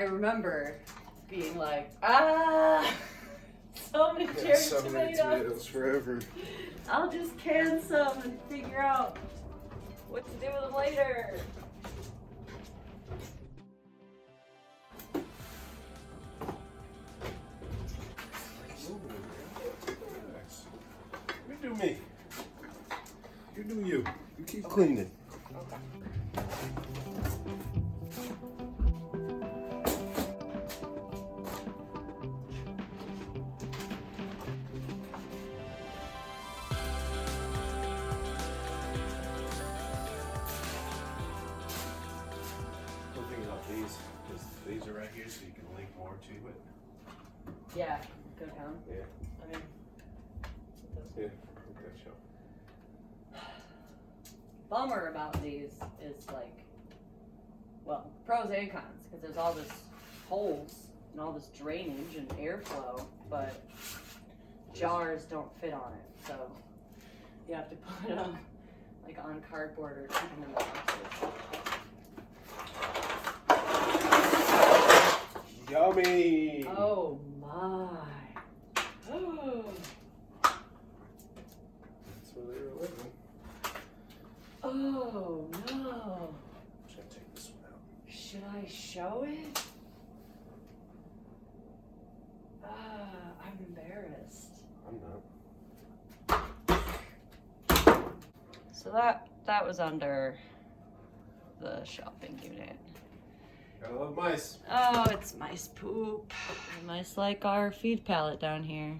remember being like, so many cherry tomatoes forever. I'll just can some and figure out what to do with them later. You do me. You do you. You keep cleaning. These are right here, so you can link more to it. Yeah, go down. Yeah. I mean, Yeah. Okay, show. bummer about these is like, well, pros and cons, because there's all this holes and all this drainage and airflow, but jars don't fit on it, so you have to put them like on cardboard or keep them in boxes. Yummy! Oh my. Oh. That's where they were living. Oh no. Should I take this one out? Should I show it? I'm embarrassed. I'm not. So that was under the shopping unit. Gotta love mice. Oh, it's mice poop. Mice like our feed pallet down here.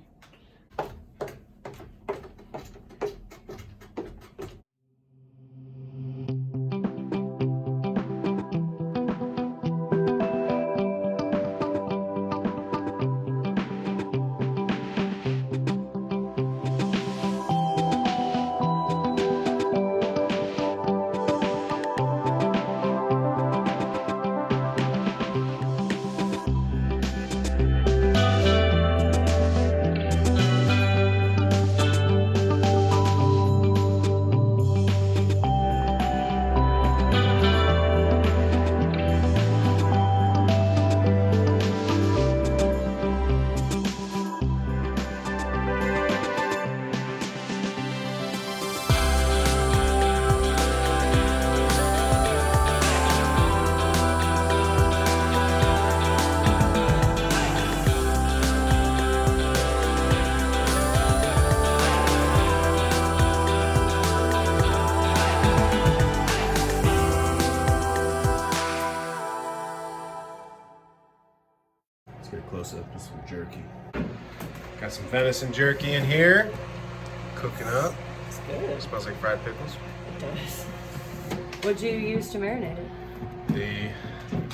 Let's get a close up of some jerky. Got some venison jerky in here. Cooking up. It's good. It smells like fried pickles. It does. What'd you use to marinate it?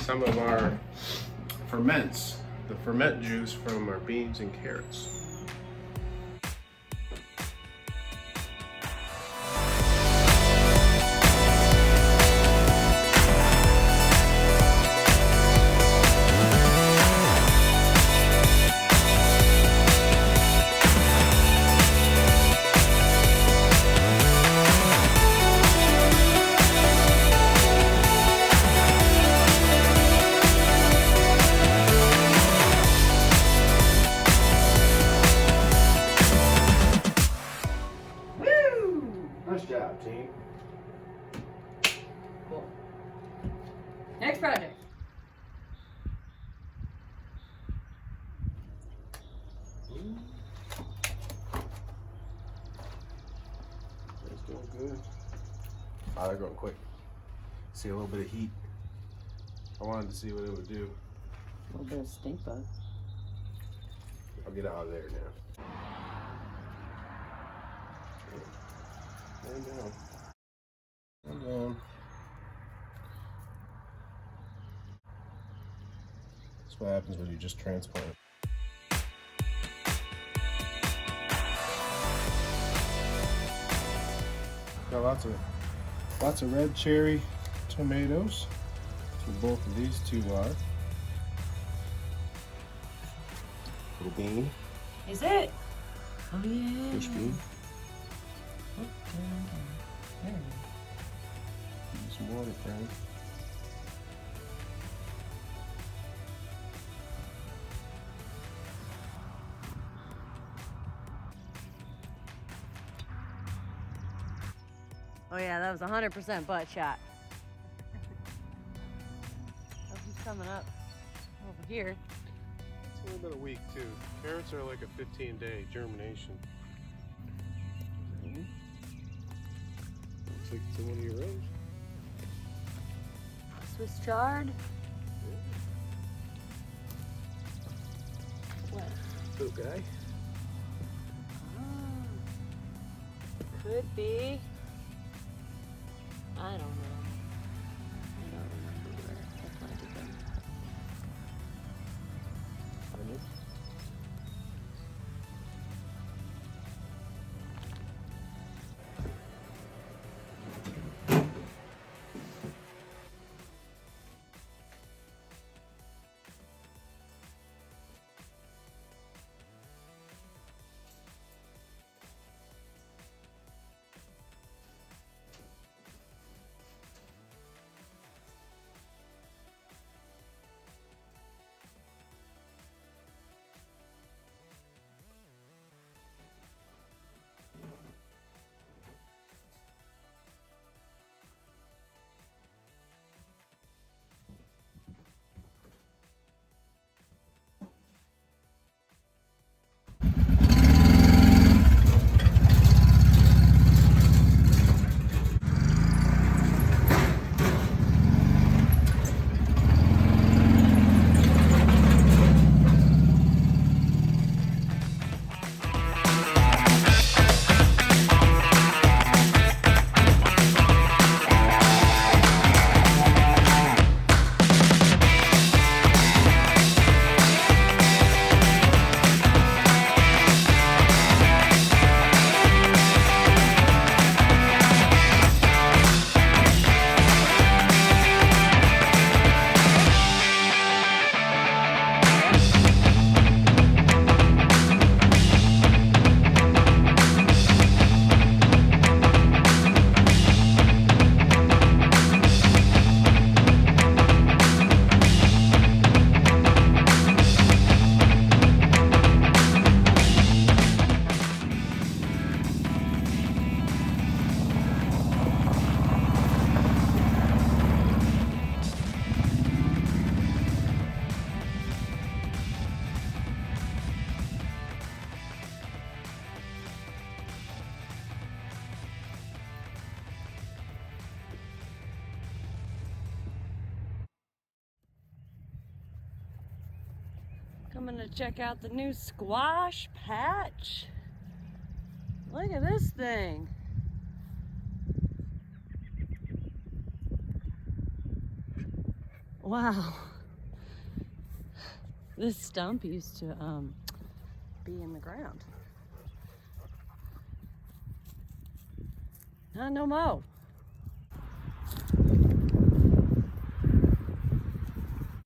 Some of our ferments. The ferment juice from our beans and carrots. Nice job, team. Cool. Next project. It's doing good. Oh, they're going quick. See a little bit of heat. I wanted to see what it would do. A little bit of stink bug. I'll get out of there now. And down. And down. That's what happens when you just transplant. Got lots of red cherry tomatoes. So both of these two are. Little bean. Is it? Oh yeah. Bush bean. There. Some water, friend. Oh yeah, that was 100% butt shot. Oh, he's coming up over here. It's only been a week too. Carrots are like a 15-day germination. Looks like it's in one of your rows. Swiss chard. What? Little guy. Oh, could be. I don't know. I don't remember where I planted them. Coming to check out the new squash patch. Look at this thing. Wow. This stump used to be in the ground. Not no more.